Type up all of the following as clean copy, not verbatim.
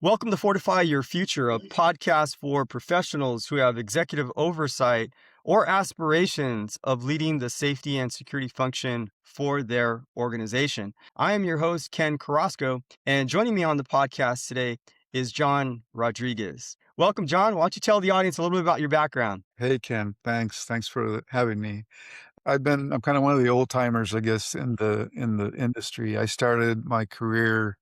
Welcome to Fortify Your Future, a podcast for professionals who have executive oversight or aspirations of leading the safety and security function for their organization. I am your host, Ken Carrasco, and joining me on the podcast today is John Rodriguez. Welcome, John. Why don't you tell the audience a little bit about your background? Hey, Ken. Thanks. Thanks for having me. I'm kind of one of the old timers, I guess, in the industry. I started my career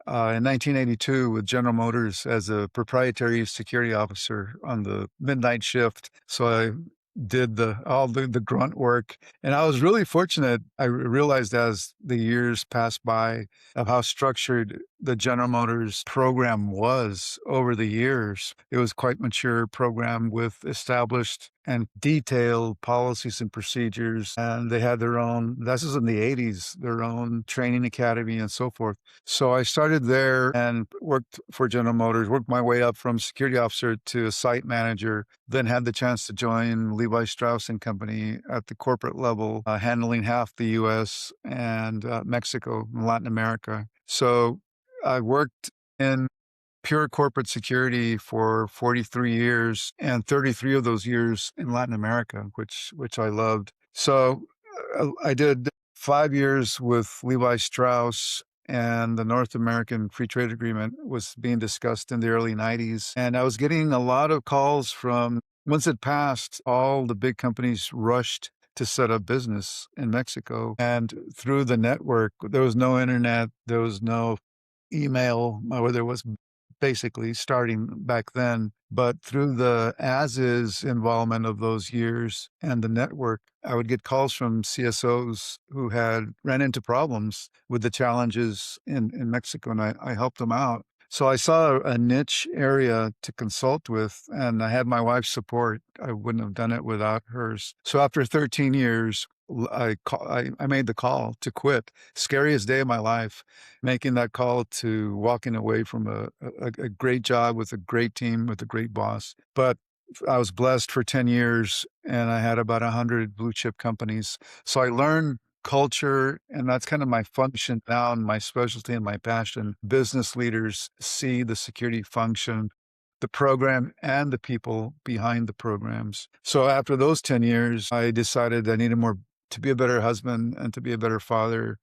in 1982 with General Motors as a proprietary security officer on the midnight shift. So I did all the grunt work, and I was really fortunate. I realized as the years passed by of how structured the General Motors program was over the years. It was quite mature program with established and detailed policies and procedures, and they had their own, this is in the 80s, their own training academy and so forth. So I started there and worked for General Motors, worked my way up from security officer to a site manager, then had the chance to join Levi Strauss and Company at the corporate level, handling half the US and Mexico and Latin America. So I worked in pure corporate security for 43 years and 33 of those years in Latin America, which I loved. So I did 5 years with Levi Strauss, and the North American Free Trade Agreement was being discussed in the early 90s. And I was getting a lot of calls from, once it passed, all the big companies rushed to set up business in Mexico. And through the network, there was no internet, there was no email, or there was basically starting back then. But through the as-is involvement of those years and the network, I would get calls from CSOs who had ran into problems with the challenges in Mexico, and I helped them out. So I saw a niche area to consult with, and I had my wife's support. I wouldn't have done it without hers. So after 13 years, I made the call to quit. Scariest day of my life, making that call to walking away from a great job with a great team, with a great boss. But I was blessed for 10 years, and I had about 100 blue chip companies. So I learned culture, and that's kind of my function now and my specialty and my passion. Business leaders see the security function, the program, and the people behind the programs. So after those 10 years, I decided I needed more to be a better husband and to be a better father,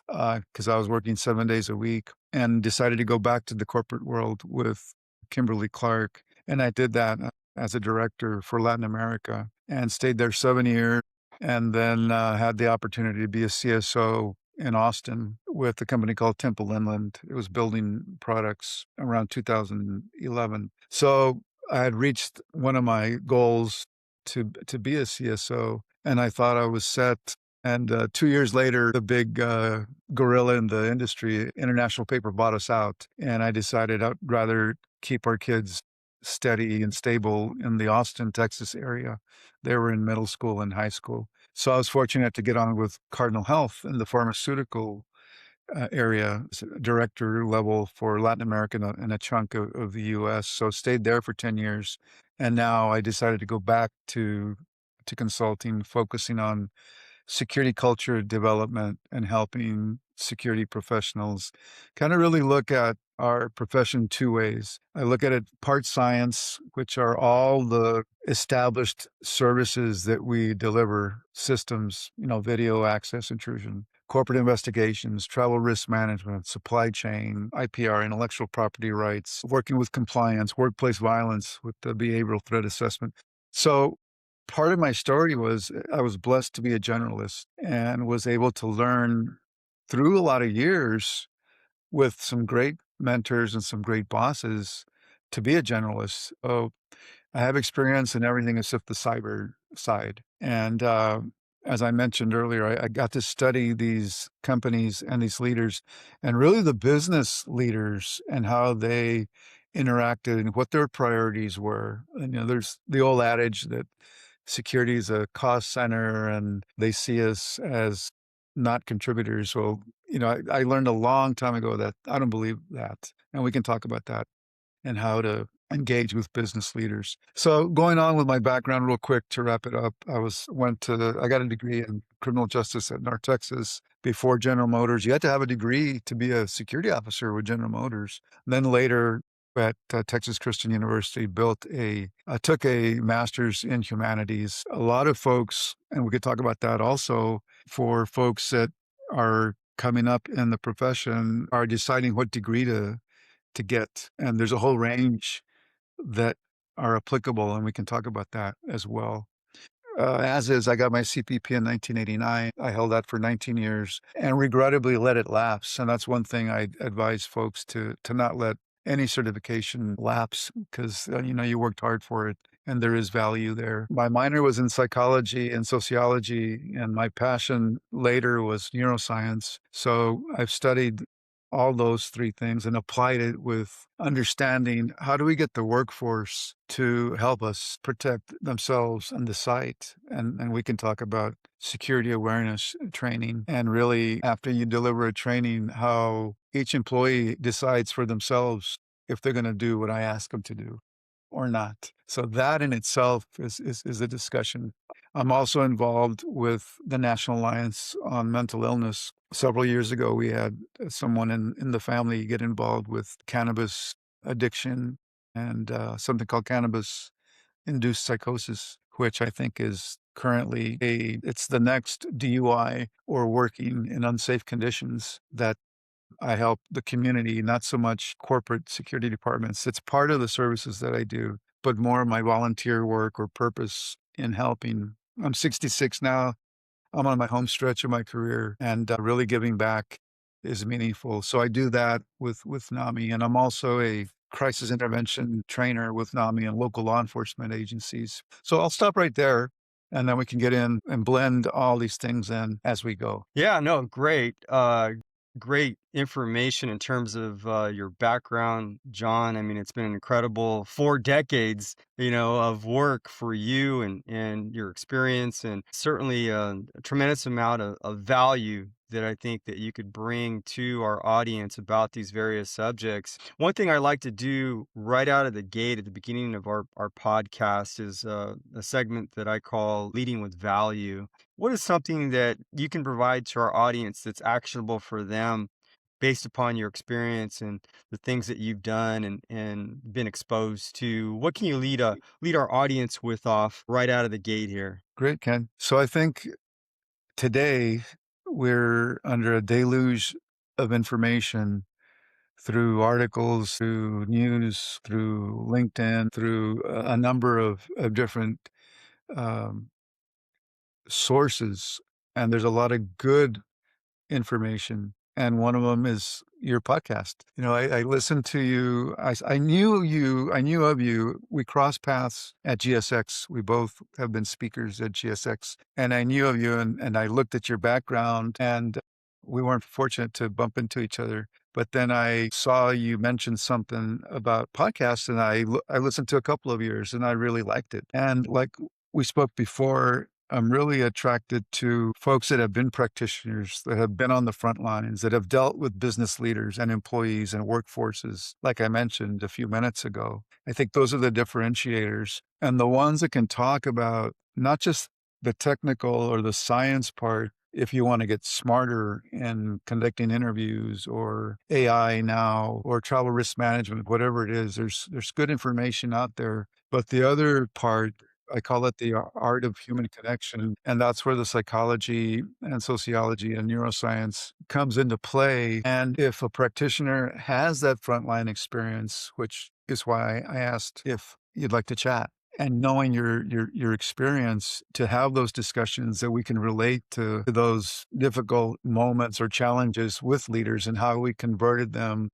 because I was working 7 days a week, and decided to go back to the corporate world with Kimberly-Clark. And I did that as a director for Latin America and stayed there 7 years, and then had the opportunity to be a CSO in Austin with a company called Temple Inland. It was building products around 2011. So I had reached one of my goals to be a CSO, and I thought I was set. And 2 years later, the big gorilla in the industry, International Paper, bought us out. And I decided I'd rather keep our kids steady and stable in the Austin, Texas area. They were in middle school and high school. So I was fortunate to get on with Cardinal Health in the pharmaceutical area, director level for Latin America and a chunk of the US. So stayed there for 10 years. And now I decided to go back to consulting, focusing on security culture development and helping security professionals kind of really look at our profession two ways. I look at it part science, which are all the established services that we deliver, systems, video access intrusion, corporate investigations, travel risk management, supply chain, IPR, intellectual property rights, working with compliance, workplace violence with the behavioral threat assessment. So part of my story was I was blessed to be a generalist and was able to learn through a lot of years with some great mentors and some great bosses to be a generalist. So I have experience in everything except the cyber side. And as I mentioned earlier, I got to study these companies and these leaders and really the business leaders and how they interacted and what their priorities were. And, there's the old adage that security is a cost center and they see us as not contributors. Well, I learned a long time ago that I don't believe that. And we can talk about that. and how to engage with business leaders. So going on with my background real quick to wrap it up, I got a degree in criminal justice at North Texas before General Motors. You had to have a degree to be a security officer with General Motors. Then later at Texas Christian University, I took a master's in humanities. A lot of folks, and we could talk about that also, for folks that are coming up in the profession are deciding what degree to get. And there's a whole range that are applicable, and we can talk about that as well. As is, I got my CPP in 1989. I held that for 19 years and regrettably let it lapse. And that's one thing I advise folks to not let any certification lapse because you worked hard for it and there is value there. My minor was in psychology and sociology, and my passion later was neuroscience. So I've studied all those three things and applied it with understanding how do we get the workforce to help us protect themselves and the site. And we can talk about security awareness training and really after you deliver a training, how each employee decides for themselves if they're going to do what I ask them to do or not. So that in itself is a discussion. I'm also involved with the National Alliance on Mental Illness. Several years ago, we had someone in the family get involved with cannabis addiction and something called cannabis-induced psychosis, which I think is currently it's the next DUI or working in unsafe conditions that I help the community, not so much corporate security departments. It's part of the services that I do, but more of my volunteer work or purpose in helping. I'm 66 now. I'm on my home stretch of my career, and really giving back is meaningful. So I do that with NAMI, and I'm also a crisis intervention trainer with NAMI and local law enforcement agencies. So I'll stop right there, and then we can get in and blend all these things in as we go. Yeah, no, great. Great information in terms of your background, John. I mean, it's been an incredible 4 decades, of work for you and your experience, and certainly a tremendous amount of value that I think that you could bring to our audience about these various subjects. One thing I like to do right out of the gate at the beginning of our podcast is a segment that I call Leading with Value. What is something that you can provide to our audience that's actionable for them based upon your experience and the things that you've done and been exposed to? What can you lead our audience with off right out of the gate here? Great, Ken. So I think today we're under a deluge of information through articles, through news, through LinkedIn, through a number of different um, sources. And there's a lot of good information. And one of them is your podcast. I listened to you. I knew of you. We crossed paths at GSX. We both have been speakers at GSX. And I knew of you and I looked at your background and we weren't fortunate to bump into each other. But then I saw you mention something about podcasts and I listened to a couple of yours and I really liked it. And like we spoke before, I'm really attracted to folks that have been practitioners, that have been on the front lines, that have dealt with business leaders and employees and workforces, like I mentioned a few minutes ago. I think those are the differentiators and the ones that can talk about not just the technical or the science part, if you want to get smarter in conducting interviews or AI now or travel risk management, whatever it is, there's good information out there. But the other part, I call it the art of human connection. And that's where the psychology and sociology and neuroscience comes into play. And if a practitioner has that frontline experience, which is why I asked if you'd like to chat, and knowing your experience to have those discussions that we can relate to those difficult moments or challenges with leaders and how we converted them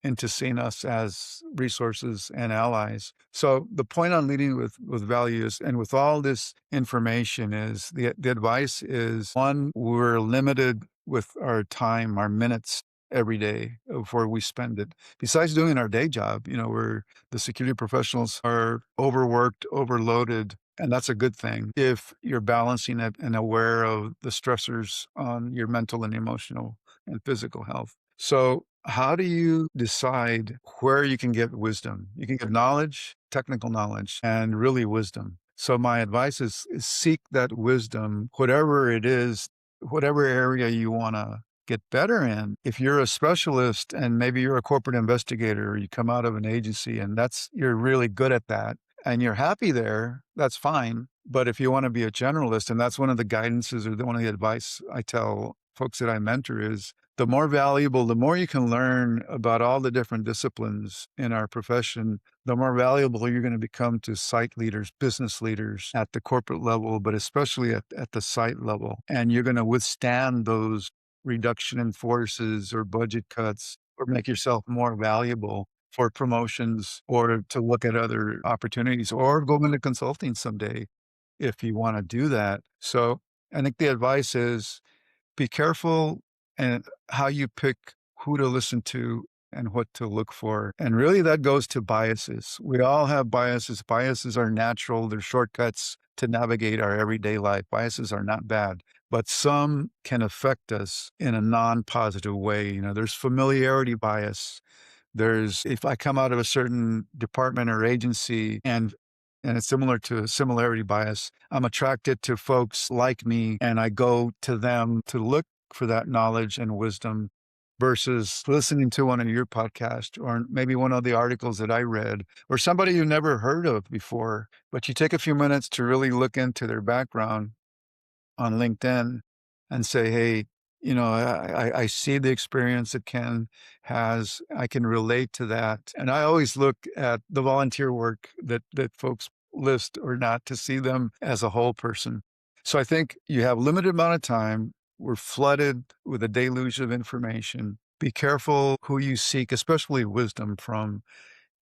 into seeing us as resources and allies. So the point on leading with values and with all this information is the advice is one, we're limited with our time, our minutes every day before we spend it. Besides doing our day job, the security professionals are overworked, overloaded, and that's a good thing if you're balancing it and aware of the stressors on your mental and emotional and physical health. So how do you decide where you can get wisdom? You can get knowledge, technical knowledge, and really wisdom. So my advice is seek that wisdom, whatever it is, whatever area you want to get better in. If you're a specialist and maybe you're a corporate investigator, or you come out of an agency and you're really good at that and you're happy there, that's fine. But if you want to be a generalist, and that's one of the guidances or one of the advice I tell folks that I mentor is the more valuable, the more you can learn about all the different disciplines in our profession, the more valuable you're going to become to site leaders, business leaders at the corporate level, but especially at the site level. And you're going to withstand those reduction in forces or budget cuts or make yourself more valuable for promotions or to look at other opportunities or go into consulting someday if you want to do that. So I think the advice is be careful and how you pick who to listen to and what to look for. And really that goes to biases. We all have biases. Biases are natural. They're shortcuts to navigate our everyday life. Biases are not bad, but some can affect us in a non-positive way. There's familiarity bias. If I come out of a certain department or agency and it's similar to similarity bias, I'm attracted to folks like me and I go to them to look for that knowledge and wisdom versus listening to one of your podcasts or maybe one of the articles that I read or somebody you never heard of before, but you take a few minutes to really look into their background on LinkedIn and say, hey, I see the experience that Ken has. I can relate to that. And I always look at the volunteer work that folks list or not to see them as a whole person. So I think you have limited amount of time. We're flooded with a deluge of information. Be careful who you seek, especially wisdom from.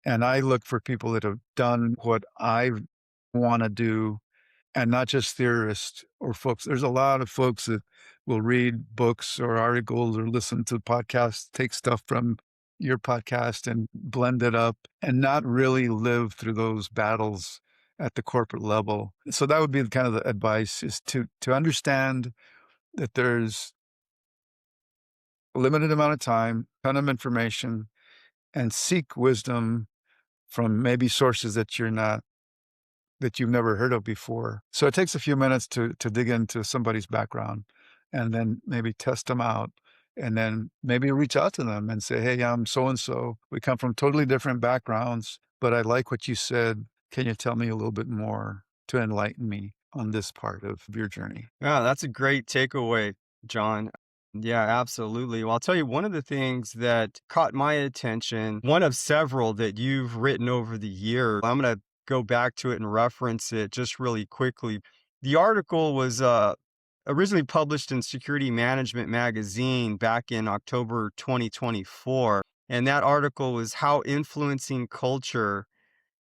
And I look for people that have done what I want to do and not just theorists or folks. There's a lot of folks that will read books or articles or listen to podcasts, take stuff from your podcast and blend it up and not really live through those battles at the corporate level. So that would be kind of the advice is to understand that there's a limited amount of time, ton of information, and seek wisdom from maybe sources that you've never heard of before. So it takes a few minutes to dig into somebody's background and then maybe test them out and then maybe reach out to them and say, hey, I'm so and so. We come from totally different backgrounds, but I like what you said. Can you tell me a little bit more to enlighten me on this part of your journey? Yeah, that's a great takeaway, John. Yeah, absolutely. Well, I'll tell you one of the things that caught my attention, one of several that you've written over the years. I'm going to go back to it and reference it just really quickly. The article was originally published in Security Management Magazine back in October 2024. And that article was How Influencing Culture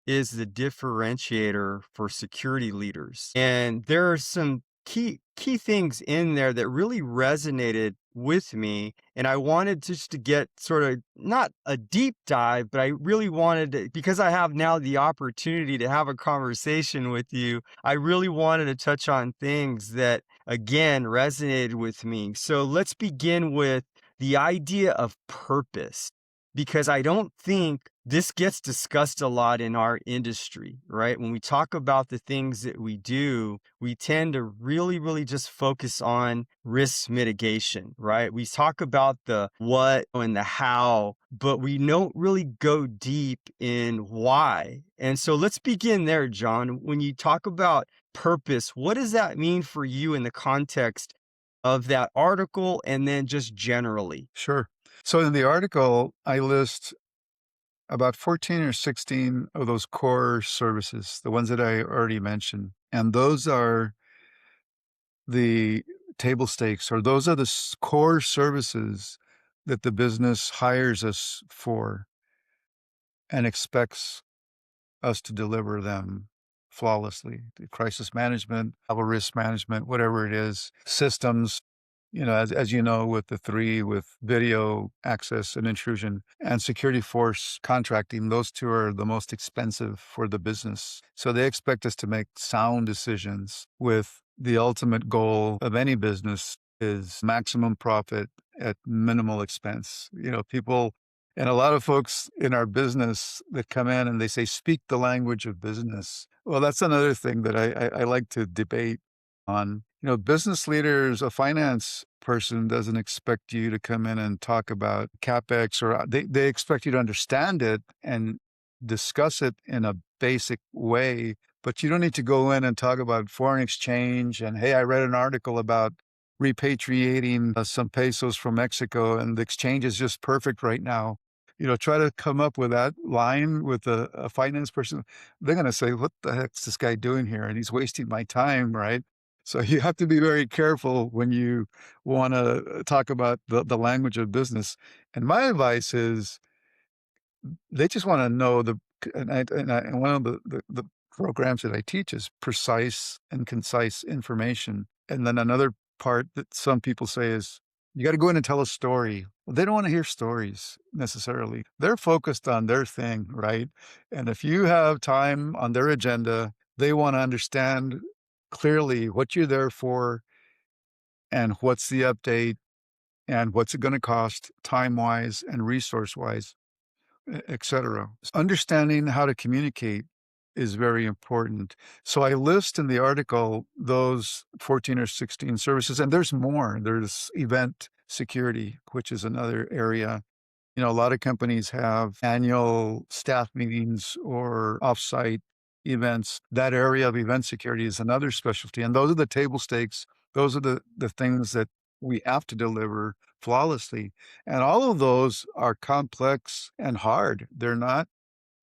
is the Differentiator for Security Leaders. And there are some key things in there that really resonated with me, and I wanted just to get sort of not a deep dive, but I really wanted to, because I have now the opportunity to have a conversation with you, I really wanted to touch on things that again resonated with me. So let's begin with the idea of purpose, because I don't think this gets discussed a lot in our industry, right? When we talk about the things that we do, we tend to really just focus on risk mitigation, right? We talk about the what and the how, but we don't really go deep in why. And so let's begin there, John. When you talk about purpose, what does that mean for you in the context of that article and then just generally? Sure. So in the article, I list about 14 or 16 of those core services, the ones that I already mentioned. And those are the table stakes, or those are the core services that the business hires us for and expects us to deliver them flawlessly. The crisis management, travel risk management, whatever it is, systems, as you know, with the three, with video access and intrusion and security force contracting, those two are the most expensive for the business. So they expect us to make sound decisions with the ultimate goal of any business is maximum profit at minimal expense. You know, people and a lot of folks in our business that come in and they say, speak the language of business. Well, that's another thing that I like to debate on. You know, business leaders, a finance person doesn't expect you to come in and talk about CapEx or they expect you to understand it and discuss it in a basic way, but you don't need to go in and talk about foreign exchange and, hey, I read an article about repatriating some pesos from Mexico and the exchange is just perfect right now. You know, try to come up with that line with a finance person. They're going to say, what the heck's this guy doing here? And he's wasting my time, right? So you have to be very careful when you want to talk about the language of business. And my advice is they just wanna know and one of the programs that I teach is precise and concise information, and then another part that some people say is, "You gotta go in and tell a story." Well, they don't wanna hear stories necessarily. They're focused on their thing, right? And if you have time on their agenda, they wanna understand clearly what you're there for and what's the update and what's it gonna cost time-wise and resource-wise, etc. Understanding how to communicate is very important. So I list in the article those 14 or 16 services, and there's more. There's event security, which is another area. You know, a lot of companies have annual staff meetings or offsite events. That area of event security is another specialty. And those are the table stakes. Those are the things that we have to deliver flawlessly. And all of those are complex and hard. They're not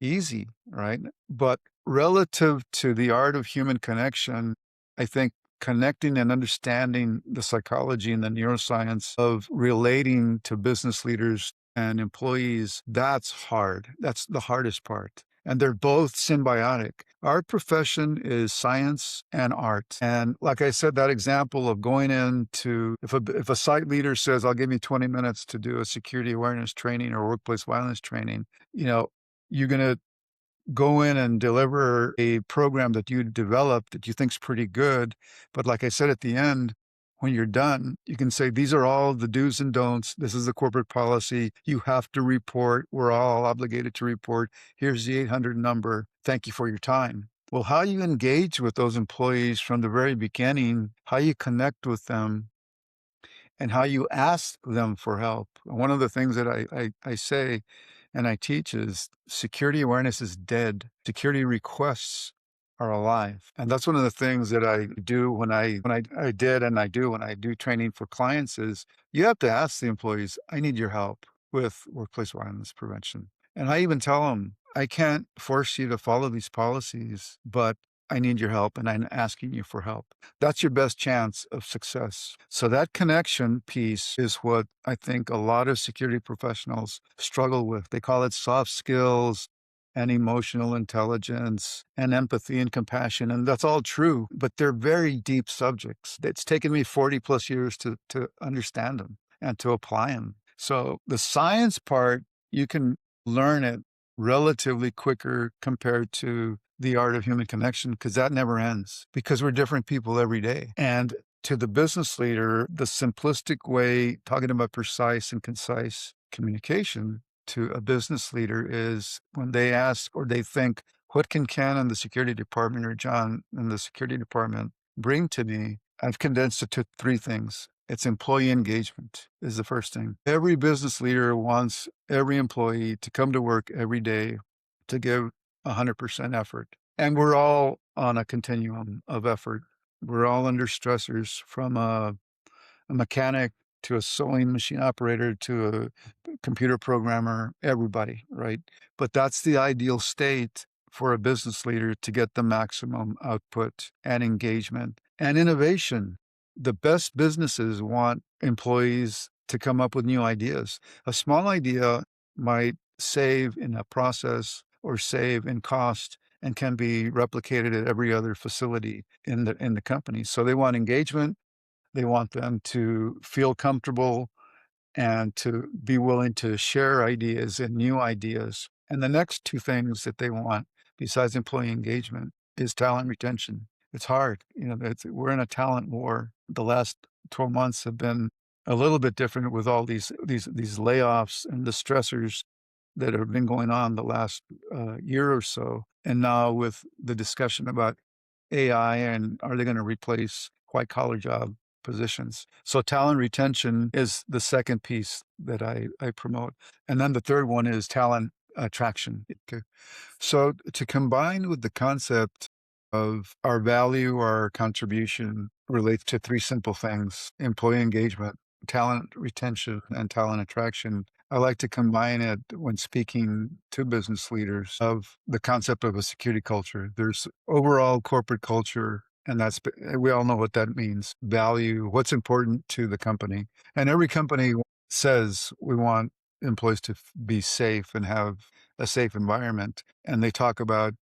easy, right? But relative to the art of human connection, I think connecting and understanding the psychology and the neuroscience of relating to business leaders and employees, that's hard. That's the hardest part. And they're both symbiotic. Our profession is science and art. And like I said, that example of going into, if a site leader says, I'll give you 20 minutes to do a security awareness training or workplace violence training, you know, you're going to go in and deliver a program that you developed that you think's pretty good. But like I said at the end, when you're done, you can say, these are all the do's and don'ts. This is the corporate policy. You have to report. We're all obligated to report. Here's the 800 number. Thank you for your time. Well, how you engage with those employees from the very beginning, how you connect with them, and how you ask them for help. One of the things that I say and I teach is security awareness is dead. Security requests are alive. And that's one of the things that I do I did and I do when I do training for clients is you have to ask the employees, I need your help with workplace violence prevention. And I even tell them, I can't force you to follow these policies, but I need your help and I'm asking you for help. That's your best chance of success. So that connection piece is what I think a lot of security professionals struggle with. They call it soft skills and emotional intelligence and empathy and compassion. And that's all true, but they're very deep subjects. It's taken me 40 plus years to understand them and to apply them. So the science part, you can learn it relatively quicker compared to the art of human connection because that never ends because we're different people every day. And to the business leader, the simplistic way, talking about precise and concise communication to a business leader is when they ask or they think, what can Ken in the security department or John in the security department bring to me? I've condensed it to three things. It's employee engagement is the first thing. Every business leader wants every employee to come to work every day to give 100% effort. And we're all on a continuum of effort. We're all under stressors from a mechanic to a sewing machine operator to a computer programmer, everybody, right? But that's the ideal state for a business leader to get the maximum output and engagement and innovation. The best businesses want employees to come up with new ideas. A small idea might save in a process or save in cost and can be replicated at every other facility in the company. So they want engagement. They want them to feel comfortable and to be willing to share ideas and new ideas. And the next two things that they want, besides employee engagement, is talent retention. It's hard. You know, we're in a talent war. The last 12 months have been a little bit different with all these layoffs and the stressors that have been going on the last year or so, and now with the discussion about AI and are they going to replace white collar job positions? So talent retention is the second piece that I promote, and then the third one is talent attraction. Okay. So to combine with the concept of our value, our contribution relates to three simple things: employee engagement, talent retention, and talent attraction. I like to combine it when speaking to business leaders of the concept of a security culture. There's overall corporate culture, and we all know what that means. Value, what's important to the company. And every company says we want employees to be safe and have a safe environment. And they talk about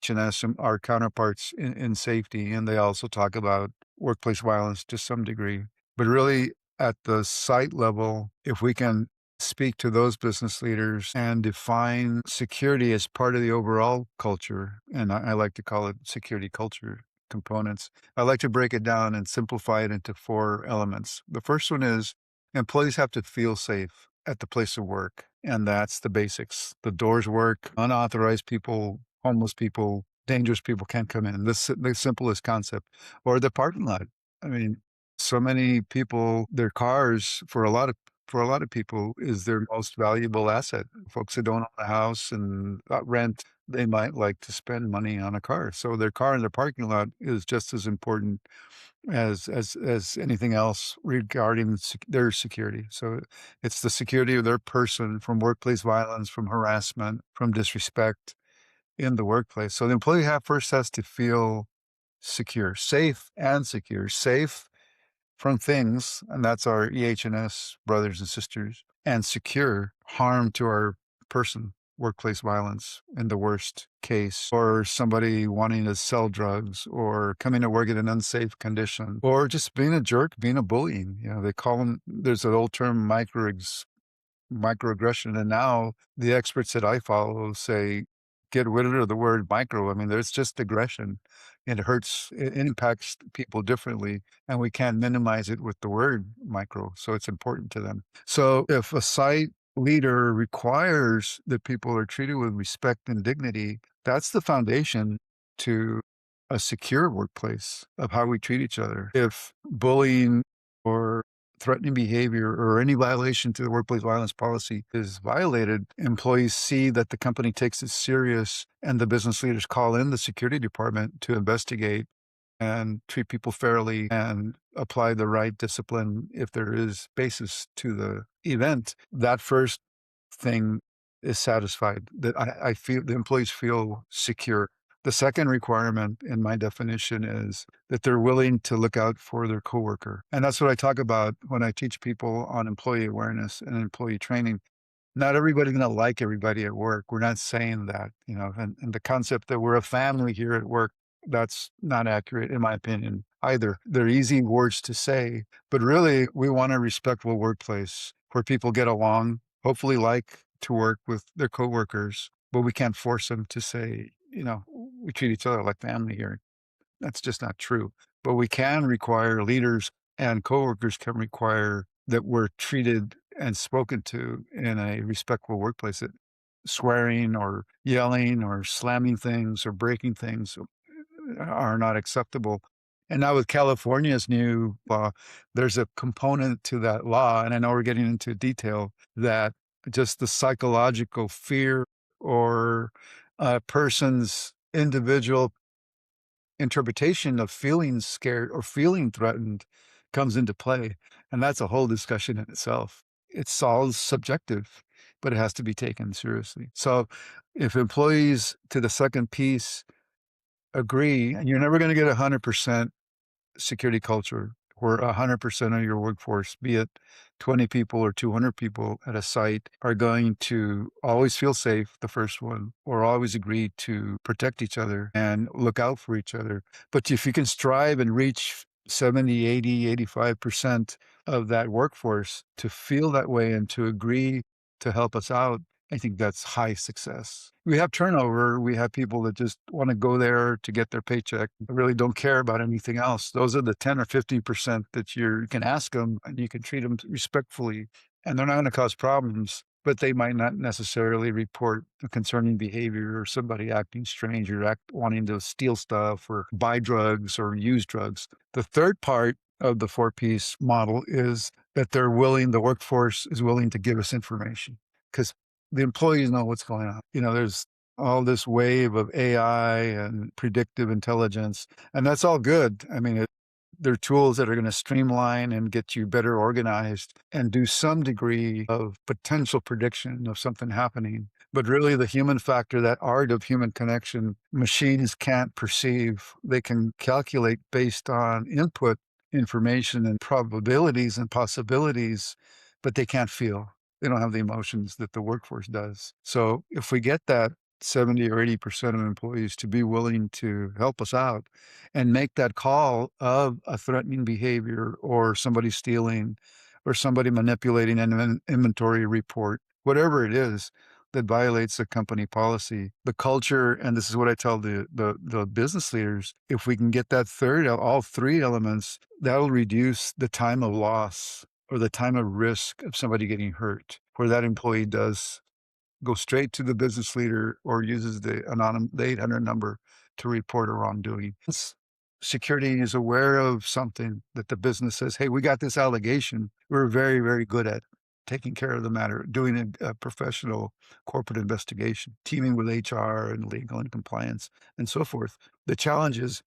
HNS, our counterparts in safety, and they also talk about workplace violence to some degree. But really, at the site level, if we can speak to those business leaders and define security as part of the overall culture, and I like to call it security culture components, I like to break it down and simplify it into four elements. The first one is employees have to feel safe at the place of work, and that's the basics. The doors work, unauthorized people, homeless people, dangerous people can't come in. This the simplest concept. Or the parking lot. I mean, so many people, their cars for a lot of people is their most valuable asset. Folks that don't own a house and rent, they might like to spend money on a car. So their car in the parking lot is just as important as anything else regarding their security. So it's the security of their person from workplace violence, from harassment, from disrespect in the workplace. So the employee first has to feel secure, safe and secure, safe from things, and that's our EH&S brothers and sisters, and secure harm to our person, workplace violence in the worst case, or somebody wanting to sell drugs, or coming to work in an unsafe condition, or just being a jerk, being a bullying. You know, they call them, there's an old term, microaggression. And now the experts that I follow say, get rid of the word micro. I mean, there's just aggression. It hurts, it impacts people differently, and we can't minimize it with the word micro. So it's important to them. So if a site leader requires that people are treated with respect and dignity, that's the foundation to a secure workplace of how we treat each other. If bullying or threatening behavior or any violation to the workplace violence policy is violated, employees see that the company takes it serious, and the business leaders call in the security department to investigate and treat people fairly and apply the right discipline if there is basis to the event. That first thing is satisfied, that I feel the employees feel secure. The second requirement in my definition is that they're willing to look out for their coworker. And that's what I talk about when I teach people on employee awareness and employee training. Not everybody's going to like everybody at work. We're not saying that, you know, and the concept that we're a family here at work, that's not accurate in my opinion either. They're easy words to say, but really we want a respectful workplace where people get along, hopefully like to work with their coworkers, but we can't force them to say, you know, we treat each other like family here. That's just not true. But we can require leaders, and coworkers can require that we're treated and spoken to in a respectful workplace. That swearing or yelling or slamming things or breaking things are not acceptable. And now with California's new law, there's a component to that law, and I know we're getting into detail, that just the psychological fear or a person's individual interpretation of feeling scared or feeling threatened comes into play. And that's a whole discussion in itself. It's all subjective, but it has to be taken seriously. So if employees, to the second piece, agree, and you're never going to get 100% security culture where 100% of your workforce, be it 20 people or 200 people at a site, are going to always feel safe, the first one, or always agree to protect each other and look out for each other. But if you can strive and reach 70, 80, 85% of that workforce to feel that way and to agree to help us out, I think that's high success. We have turnover. We have people that just want to go there to get their paycheck, really don't care about anything else. Those are the 10 or 50% that you can ask them and you can treat them respectfully, and they're not going to cause problems, but they might not necessarily report a concerning behavior or somebody acting strange or wanting to steal stuff or buy drugs or use drugs. The third part of the four-piece model is that the workforce is willing to give us information because the employees know what's going on. There's all this wave of AI and predictive intelligence, and that's all good. I mean, they're tools that are going to streamline and get you better organized and do some degree of potential prediction of something happening. But really, the human factor, that art of human connection, machines can't perceive. They can calculate based on input information and probabilities and possibilities, but they can't feel. They don't have the emotions that the workforce does. So if we get that 70 or 80% of employees to be willing to help us out and make that call of a threatening behavior or somebody stealing or somebody manipulating an inventory report, whatever it is that violates a company policy, the culture, and this is what I tell the business leaders, if we can get that all three elements, that'll reduce the time of loss or the time of risk of somebody getting hurt, where that employee does go straight to the business leader or uses the 800 number to report a wrongdoing. Once security is aware of something that the business says, hey, we got this allegation, we're very, very good at taking care of the matter, doing a professional corporate investigation, teaming with HR and legal and compliance and so forth. The challenge is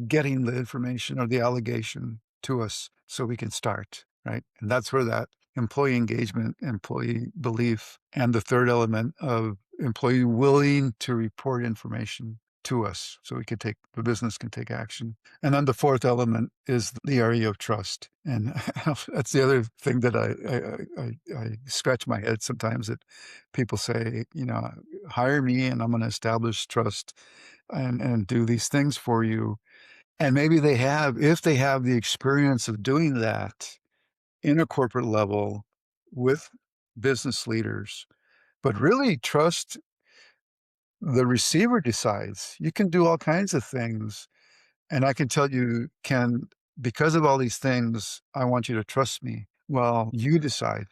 getting the information or the allegation to us so we can start, right? And that's where that employee engagement, employee belief, and the third element of employee willing to report information to us so the business can take action. And then the fourth element is the area of trust. And that's the other thing that I scratch my head sometimes, that people say, hire me and I'm going to establish trust and do these things for you. And maybe if they have the experience of doing that in a corporate level with business leaders, but really trust the receiver decides. You can do all kinds of things. And I can tell you, Ken, because of all these things, I want you to trust me. Well, you decide.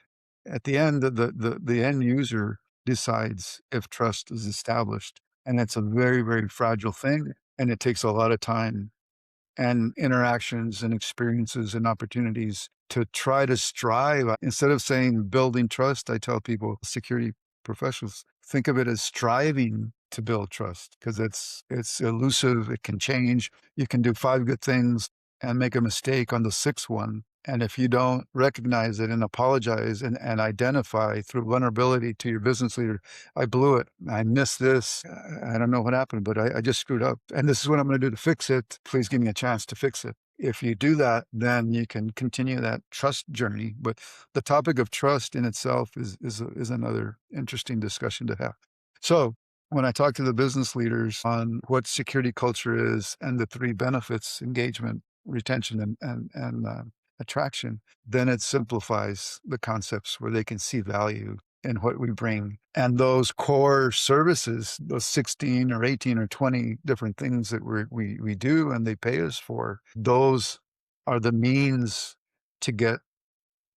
At the end, the end user decides if trust is established. And it's a very, very fragile thing. And it takes a lot of time and interactions and experiences and opportunities to try to strive. Instead of saying building trust, I tell people, security professionals, think of it as striving to build trust, because it's elusive. It can change. You can do 5 good things and make a mistake on the 6th one. And if you don't recognize it and apologize and identify through vulnerability to your business leader, I blew it. I missed this. I don't know what happened, but I just screwed up. And this is what I'm going to do to fix it. Please give me a chance to fix it. If you do that, then you can continue that trust journey. But the topic of trust in itself is another interesting discussion to have. So when I talk to the business leaders on what security culture is and the 3 benefits, engagement, retention, and attraction, then it simplifies the concepts where they can see value in what we bring. And those core services, those 16 or 18 or 20 different things that we do and they pay us for, those are the means to get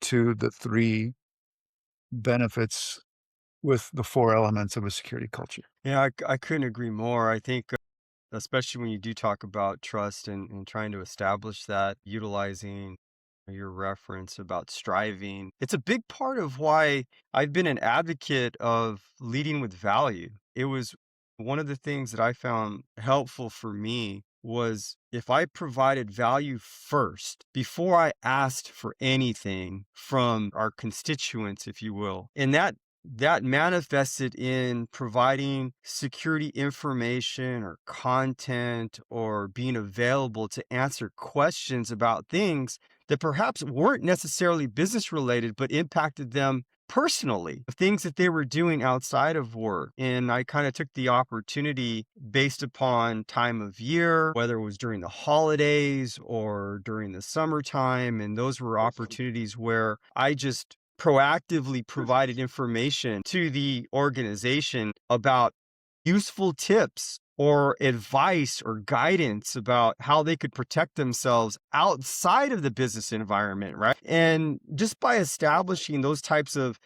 to the 3 benefits with the 4 elements of a security culture. Yeah, I couldn't agree more. I think, especially when you do talk about trust and trying to establish that, utilizing your reference about striving, it's a big part of why I've been an advocate of leading with value. It was one of the things that I found helpful for me was if I provided value first before I asked for anything from our constituents, if you will. And that manifested in providing security information or content or being available to answer questions about things that perhaps weren't necessarily business related, but impacted them personally, things that they were doing outside of work. And I kind of took the opportunity based upon time of year, whether it was during the holidays or during the summertime. And those were opportunities where I just proactively provided information to the organization about useful tips or advice or guidance about how they could protect themselves outside of the business environment, right? And just by establishing those types of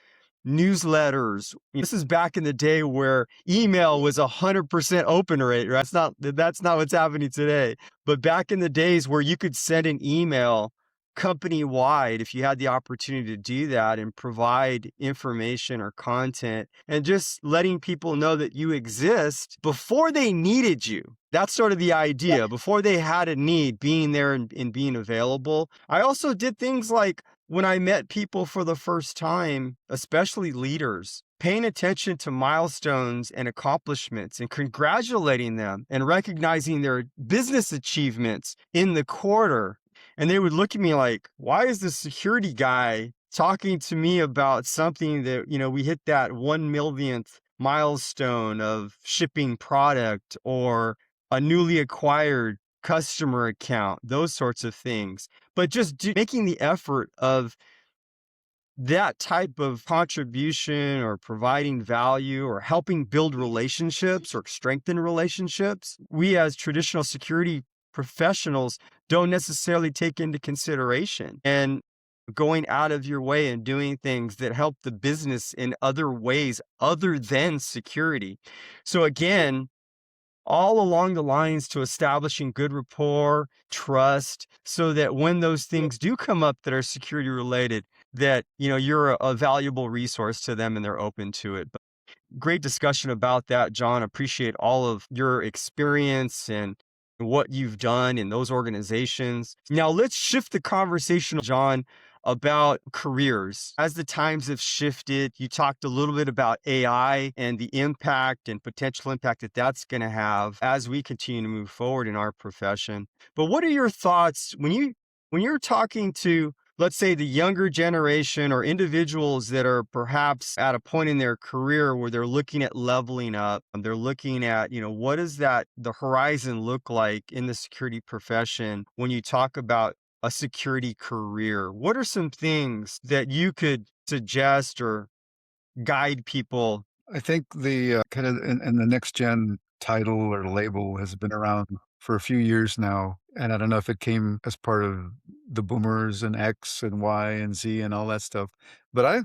newsletters. This is back in the day where email was 100% open rate, right? That's not what's happening today. But back in the days where you could send an email company wide, if you had the opportunity to do that and provide information or content and just letting people know that you exist before they needed you. That's sort of the idea. Before they had a need, being there and being available. I also did things like when I met people for the first time, especially leaders, paying attention to milestones and accomplishments and congratulating them and recognizing their business achievements in the quarter. And they would look at me like, why is the security guy talking to me about something that, we hit that 1 millionth milestone of shipping product or a newly acquired customer account, those sorts of things. But just making the effort of that type of contribution or providing value or helping build relationships or strengthen relationships, we as traditional security professionals don't necessarily take into consideration. And going out of your way and doing things that help the business in other ways other than security. So again, all along the lines to establishing good rapport, trust, so that when those things do come up that are security related, that you're a valuable resource to them and they're open to it. But great discussion about that, John. Appreciate all of your experience and what you've done in those organizations. Now let's shift the conversation, John, about careers. As the times have shifted, you talked a little bit about AI and the impact and potential impact that that's going to have as we continue to move forward in our profession. But what are your thoughts when you're talking to, let's say, the younger generation or individuals that are perhaps at a point in their career where they're looking at leveling up and they're looking at, what does the horizon look like in the security profession when you talk about a security career? What are some things that you could suggest or guide people? I think the kind of and the next gen title or label has been around for a few years now. And I don't know if it came as part of the boomers and X and Y and Z and all that stuff. But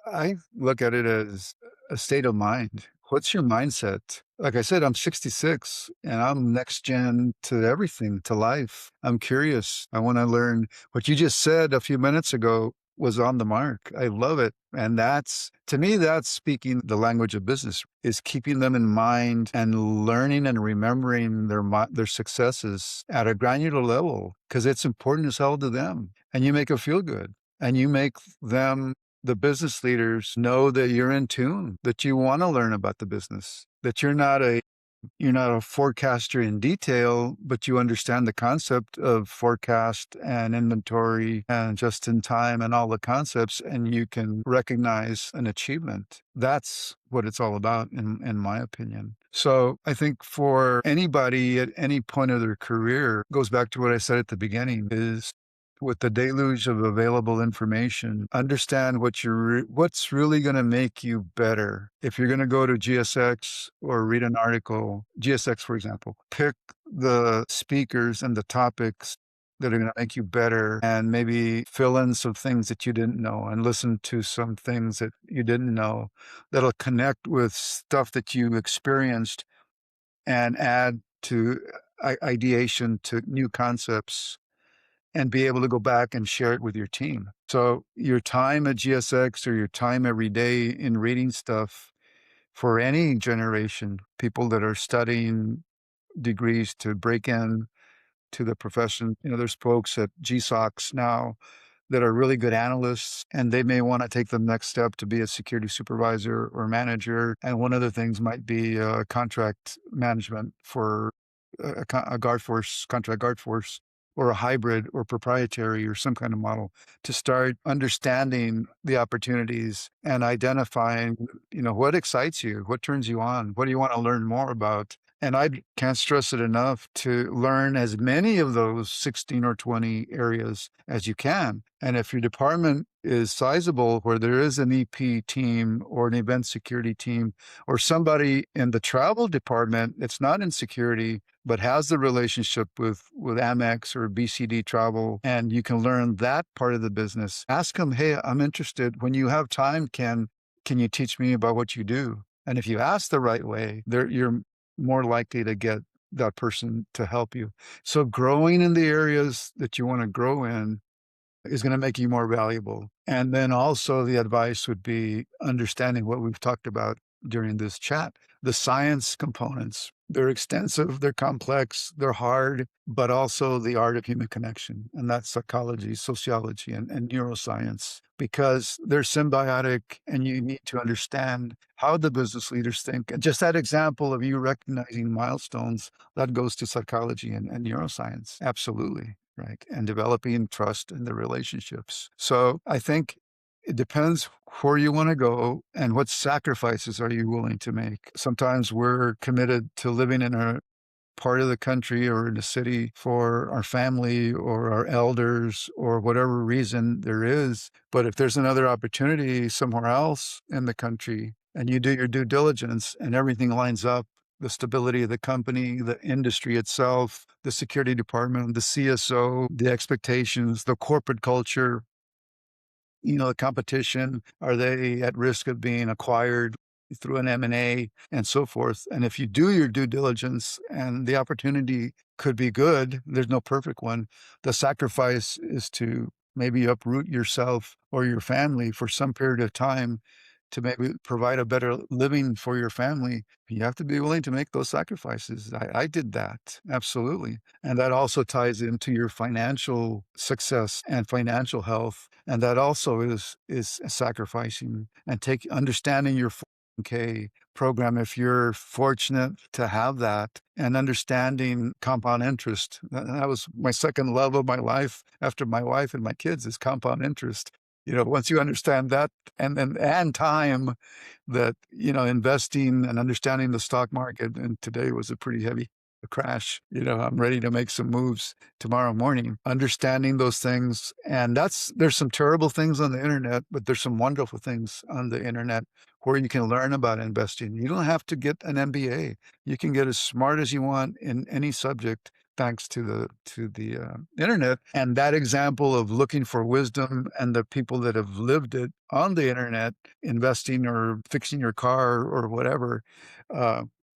I look at it as a state of mind. What's your mindset? Like I said, I'm 66 and I'm next gen to everything, to life. I'm curious. I want to learn. What you just said a few minutes ago was on the mark. I love it. And to me, that's speaking the language of business, is keeping them in mind and learning and remembering their successes at a granular level, because it's important as hell to them. And you make them feel good and you make them, the business leaders, know that you're in tune, that you want to learn about the business, that you're not a forecaster in detail, but you understand the concept of forecast and inventory and just in time and all the concepts, and you can recognize an achievement. That's what it's all about, in my opinion. So I think for anybody at any point of their career, goes back to what I said at the beginning, is with the deluge of available information, understand what's really going to make you better. If you're going to go to GSX or read an article, GSX, for example, pick the speakers and the topics that are going to make you better, and maybe fill in some things that you didn't know and listen to some things that you didn't know that'll connect with stuff that you experienced and add to ideation to new concepts, and be able to go back and share it with your team. So your time at GSX or your time every day in reading stuff, for any generation, people that are studying degrees to break in to the profession, there's folks at GSOCs now that are really good analysts, and they may want to take the next step to be a security supervisor or manager. And one of the things might be contract management for a guard force, contract guard force, or a hybrid or proprietary or some kind of model, to start understanding the opportunities and identifying, what excites you, what turns you on, what do you want to learn more about. And I can't stress it enough to learn as many of those 16 or 20 areas as you can, And if your department is sizable, where there is an EP team or an event security team or somebody in the travel department that's not in security, but has the relationship with Amex or BCD Travel, and you can learn that part of the business, ask them, hey, I'm interested. When you have time, can you teach me about what you do? And if you ask the right way, you're more likely to get that person to help you. So growing in the areas that you want to grow in is going to make you more valuable. And then also the advice would be understanding what we've talked about during this chat. The science components, they're extensive, they're complex, they're hard, but also the art of human connection. And that's psychology, sociology, and neuroscience, because they're symbiotic and you need to understand how the business leaders think. And just that example of you recognizing milestones, that goes to psychology and neuroscience. Absolutely. Right. And developing trust in the relationships. So I think it depends where you want to go and what sacrifices are you willing to make. Sometimes we're committed to living in a part of the country or in a city for our family or our elders or whatever reason there is. But if there's another opportunity somewhere else in the country and you do your due diligence and everything lines up, the stability of the company, the industry itself, the security department, the CSO, the expectations, the corporate culture, the competition, are they at risk of being acquired through an M&A and so forth? And if you do your due diligence and the opportunity could be good, there's no perfect one. The sacrifice is to maybe uproot yourself or your family for some period of time to maybe provide a better living for your family. You have to be willing to make those sacrifices. I did that. Absolutely. And that also ties into your financial success and financial health. And that also is sacrificing and understanding your 401k program if you're fortunate to have that, and understanding compound interest. That was my second love of my life after my wife and my kids, is compound interest. Once you understand that and time, that, investing and understanding the stock market, and today was a pretty heavy crash. I'm ready to make some moves tomorrow morning, understanding those things. And there's some terrible things on the internet, but there's some wonderful things on the internet where you can learn about investing. You don't have to get an MBA. You can get as smart as you want in any subject, thanks to the internet. And that example of looking for wisdom and the people that have lived it on the internet, investing or fixing your car or whatever,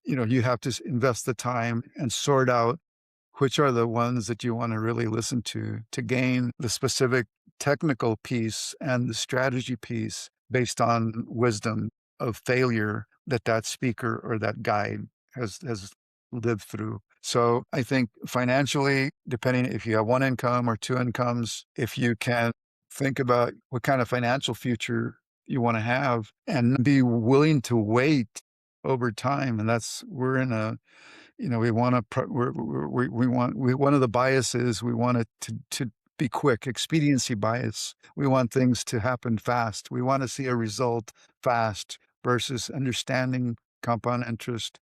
you have to invest the time and sort out which are the ones that you want to really listen to gain the specific technical piece and the strategy piece based on wisdom of failure that speaker or that guide has lived through. So I think financially, depending if you have one income or two incomes, if you can think about what kind of financial future you want to have and be willing to wait over time. And we're in a, we want to, we want, one of the biases, we want it to be quick, expediency bias. We want things to happen fast. We want to see a result fast versus understanding compound interest,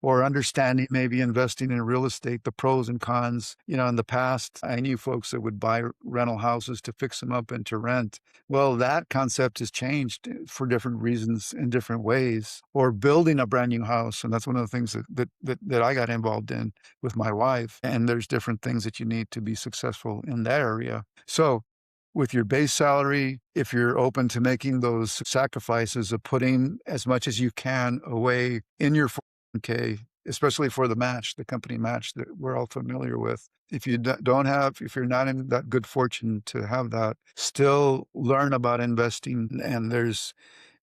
or understanding maybe investing in real estate, the pros and cons. In the past, I knew folks that would buy rental houses to fix them up and to rent. Well, that concept has changed for different reasons in different ways. Or building a brand new house. And that's one of the things that I got involved in with my wife. And there's different things that you need to be successful in that area. So with your base salary, if you're open to making those sacrifices of putting as much as you can away in your 401k, especially for the company match that we're all familiar with. If you if you're not in that good fortune to have that, still learn about investing. And there's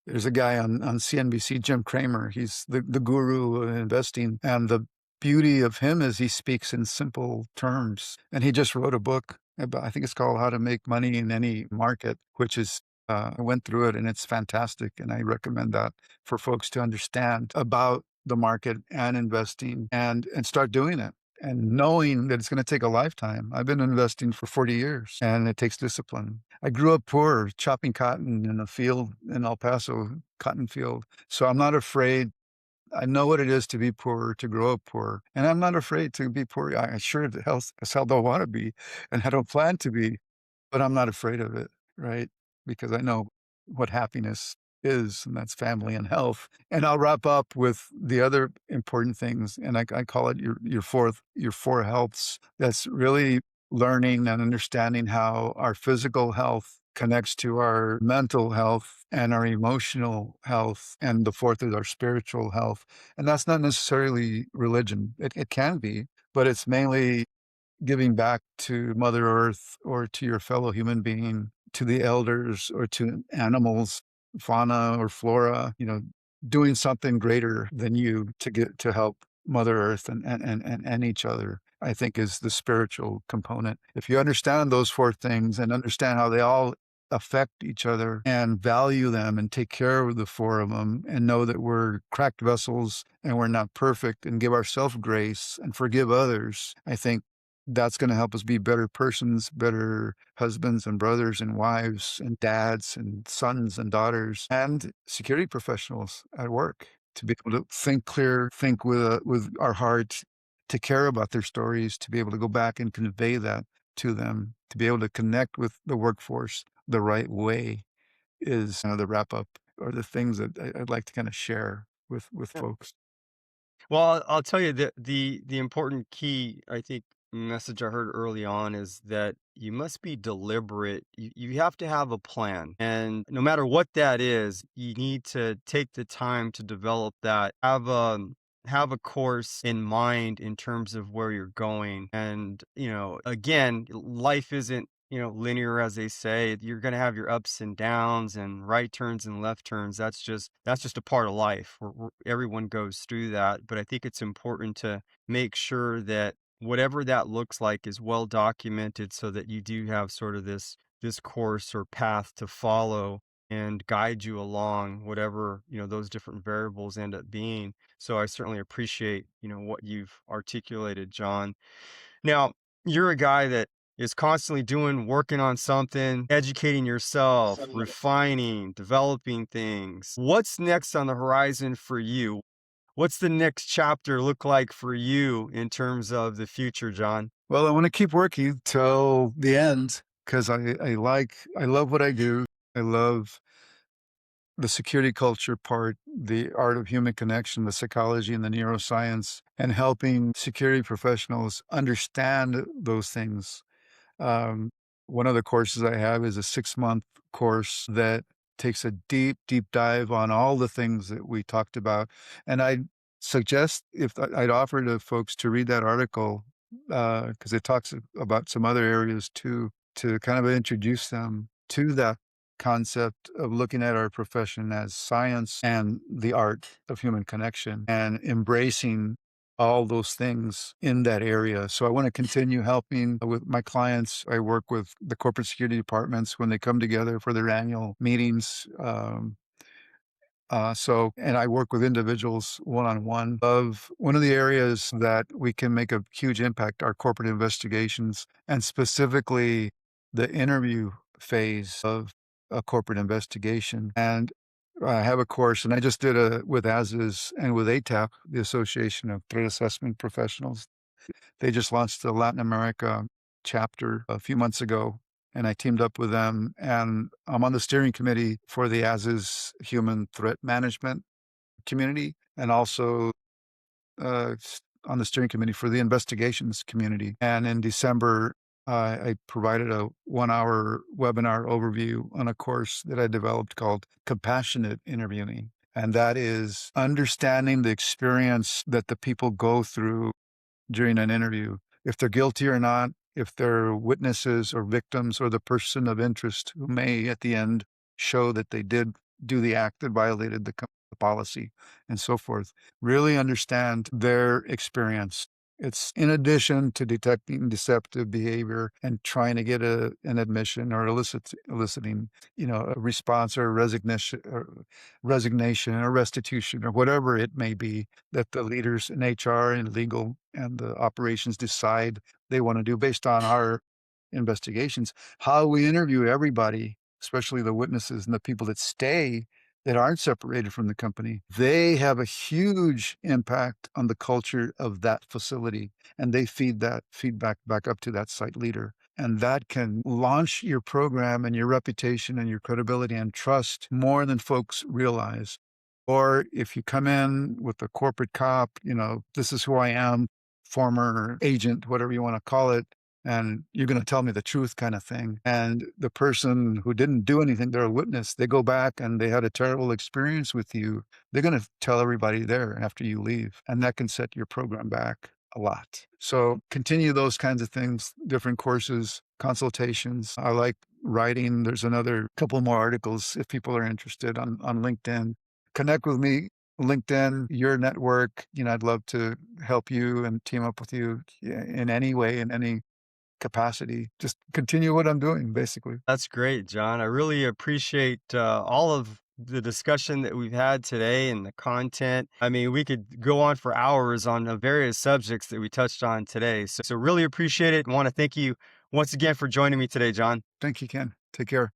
a guy on CNBC, Jim Cramer. He's the guru of investing. And the beauty of him is he speaks in simple terms. And he just wrote a book about, I think it's called How to Make Money in Any Market, which is, I went through it and it's fantastic. And I recommend that for folks to understand about the market and investing and start doing it. And knowing that it's going to take a lifetime. I've been investing for 40 years and it takes discipline. I grew up poor, chopping cotton in a field in El Paso, cotton field. So I'm not afraid. I know what it is to be poor, to grow up poor. And I'm not afraid to be poor. I sure as hell don't want to be, and I don't plan to be. but I'm not afraid of it, right? Because I know what happiness is, and that's family and health. And I'll wrap up with the other important things, and I call it your four healths. That's really learning and understanding how our physical health connects to our mental health and our emotional health, and the fourth is our spiritual health. And that's not necessarily religion. It can be, but it's mainly giving back to Mother Earth or to your fellow human being, to the elders or to animals, fauna or flora, doing something greater than you to get to help Mother Earth and each other, I think is the spiritual component. If you understand those four things and understand how they all affect each other and value them and take care of the four of them and know that we're cracked vessels and we're not perfect and give ourselves grace and forgive others, I think that's going to help us be better persons, better husbands and brothers and wives and dads and sons and daughters and security professionals at work, to be able to think clear, think with our hearts, to care about their stories, to be able to go back and convey that to them, to be able to connect with the workforce the right way is the wrap up or the things that I'd like to kind of share with folks. Well, I'll tell you that the important key, I think, message I heard early on is that you must be deliberate. You have to have a plan. And no matter what that is, you need to take the time to develop that. Have a course in mind in terms of where you're going. And, again, life isn't linear, as they say. You're going to have your ups and downs and right turns and left turns. That's just a part of life. Everyone goes through that. But I think it's important to make sure that whatever that looks like is well documented, so that you do have sort of this course or path to follow and guide you along whatever those different variables end up being. So I certainly appreciate what you've articulated, John. Now, you're a guy that is constantly working on something, educating yourself, refining, developing things. What's next on the horizon for you? What's the next chapter look like for you in terms of the future, John? Well, I want to keep working till the end because I love what I do. I love the security culture part, the art of human connection, the psychology and the neuroscience, and helping security professionals understand those things. Um, One of the courses I have is a 6-month course that takes a deep, deep dive on all the things that we talked about. And I suggest if I'd offer to folks to read that article because it talks about some other areas too, to kind of introduce them to that concept of looking at our profession as science and the art of human connection and embracing all those things in that area. So I want to continue helping with my clients. I work with the corporate security departments when they come together for their annual meetings. And I work with individuals one-on-one. Of one of the areas that we can make a huge impact are corporate investigations, and specifically the interview phase of a corporate investigation. And I have a course, and I just did with ASIS and with ATAP, the Association of Threat Assessment Professionals. They just launched the Latin America chapter a few months ago, and I teamed up with them. And I'm on the steering committee for the ASIS Human Threat Management community, and also on the steering committee for the investigations community. And in December, I provided a 1-hour webinar overview on a course that I developed called Compassionate Interviewing. And that is understanding the experience that the people go through during an interview, if they're guilty or not, if they're witnesses or victims or the person of interest who may at the end show that they did do the act that violated the policy and so forth. Really understand their experience. It's in addition to detecting deceptive behavior and trying to get an admission or eliciting, a response or resignation or restitution or whatever it may be that the leaders in HR and legal and the operations decide they want to do based on our investigations. How we interview everybody, especially the witnesses and the people that stay that aren't separated from the company, they have a huge impact on the culture of that facility, and they feed that feedback back up to that site leader. And that can launch your program and your reputation and your credibility and trust more than folks realize. Or if you come in with a corporate cop, this is who I am, former agent, whatever you want to call it, and you're going to tell me the truth kind of thing. And the person who didn't do anything, they're a witness. They go back and they had a terrible experience with you. They're going to tell everybody there after you leave. And that can set your program back a lot. So continue those kinds of things, different courses, consultations. I like writing. There's another couple more articles if people are interested on LinkedIn. Connect with me, LinkedIn, your network. I'd love to help you and team up with you in any way, in any capacity. Just continue what I'm doing, basically. That's great, John. I really appreciate all of the discussion that we've had today and the content. I mean, we could go on for hours on the various subjects that we touched on today. So really appreciate it and want to thank you once again for joining me today, John. Thank you, Ken. Take care.